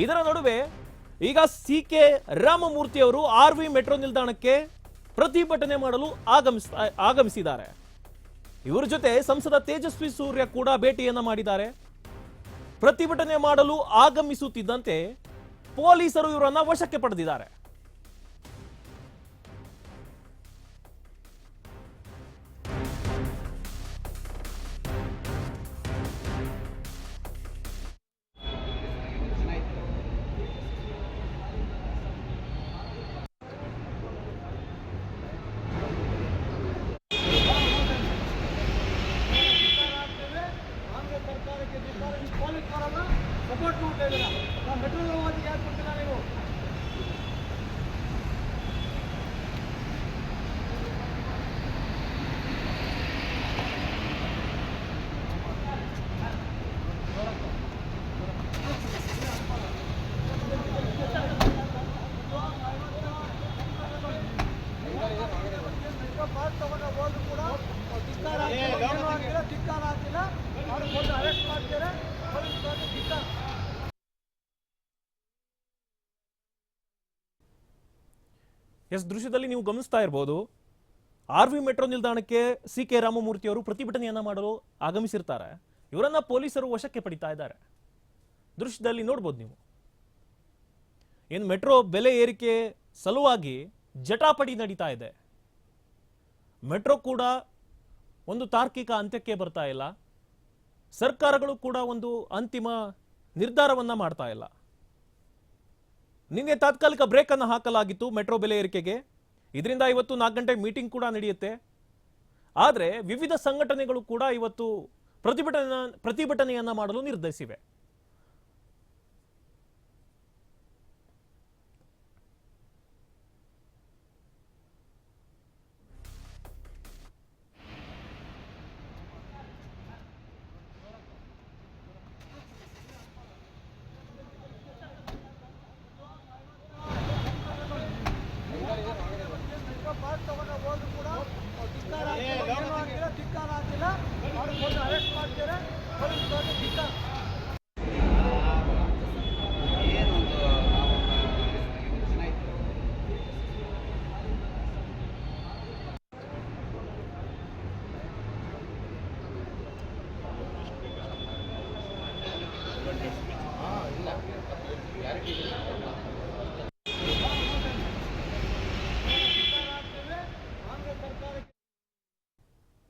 ಇದರ ನಡುವೆ ಈಗ ಸಿ.ಕೆ. ರಾಮಮೂರ್ತಿ ಅವರು ಆರ್.ವಿ. ಮೆಟ್ರೋ ನಿಲ್ದಾಣಕ್ಕೆ ಪ್ರತಿಭಟನೆ ಮಾಡಲು ಆಗಮಿಸಿದ್ದಾರೆ. ಇವರ ಜೊತೆ ಸಂಸದ ತೇಜಸ್ವಿ ಸೂರ್ಯ ಕೂಡ ಭೇಟಿಯನ್ನ ಮಾಡಿದ್ದಾರೆ. ಪ್ರತಿಭಟನೆ ಮಾಡಲು ಆಗಮಿಸುತ್ತಿದ್ದಂತೆ ಪೊಲೀಸರು ಇವರನ್ನ ವಶಕ್ಕೆ ಪಡೆದಿದ್ದಾರೆ. ಸಪೋರ್ಟ್ ಮಾಡ್ತಾ ಇದ್ದೀರಾ? ಮೆಟ್ರೋ ಯಾಕೆ ಕೊಡ್ತೀರಾ ನೀವು? ತಗೊಂಡು ಹೋದ್ರು ಕೂಡ ಧಿಕ್ಕಾರ ಹಾಕಿಲ್ಲ. ಅವ್ರು ಅರೆಸ್ಟ್ ಮಾಡ್ತಾರೆ. ಎಸ್, ದೃಶ್ಯದಲ್ಲಿ ನೀವು ಗಮನಿಸ್ತಾ ಇರಬಹುದು, ಆರ್.ವಿ. ಮೆಟ್ರೋ ನಿಲ್ದಾಣಕ್ಕೆ ಸಿ.ಕೆ. ರಾಮಮೂರ್ತಿ ಅವರು ಪ್ರತಿಭಟನೆಯನ್ನ ಮಾಡಲು ಆಗಮಿಸಿರ್ತಾರೆ. ಇವರನ್ನ ಪೊಲೀಸರು ವಶಕ್ಕೆ ಪಡಿತಾ ಇದ್ದಾರೆ. ದೃಶ್ಯದಲ್ಲಿ ನೋಡ್ಬೋದು ನೀವು. ಏನು ಮೆಟ್ರೋ ಬೆಲೆ ಏರಿಕೆ ಸಲುವಾಗಿ ಜಟಾಪಟಿ ನಡೀತಾ ಇದೆ. ಮೆಟ್ರೋ ಕೂಡ ಒಂದು ತಾರ್ಕಿಕ ಅಂತ್ಯಕ್ಕೆ ಬರ್ತಾ ಇಲ್ಲ. ಸರ್ಕಾರಗಳು ಕೂಡ ಒಂದು ಅಂತಿಮ ನಿರ್ಧಾರವನ್ನ ಮಾಡ್ತಾ ಇಲ್ಲ. ನಿನ್ನೆ ತಾತ್ಕಾಲಿಕ ಬ್ರೇಕ್ ಅನ್ನು ಹಾಕಲಾಗಿತ್ತು ಮೆಟ್ರೋ ಬೆಲೆ ಏರಿಕೆಗೆ. ಇದರಿಂದ ಇವತ್ತು 4 ಗಂಟೆ ಮೀಟಿಂಗ್ ಕೂಡ ನಡೆಯುತ್ತೆ. ಆದರೆ ವಿವಿಧ ಸಂಘಟನೆಗಳು ಕೂಡ ಇವತ್ತು ಪ್ರತಿಭಟನೆಯನ್ನ ಮಾಡಲು ನಿರ್ಧರಿಸಿವೆ. ತಗೊಂಡು ಹೋದ್ರು ಕೂಡ ಧಿಕ್ಕಾರ ಹಾಕಿಲ್ಲ. ಅವ್ರು ಅರೆಸ್ಟ್ ಮಾಡ್ತಾರೆ. ಇಲ್ಲ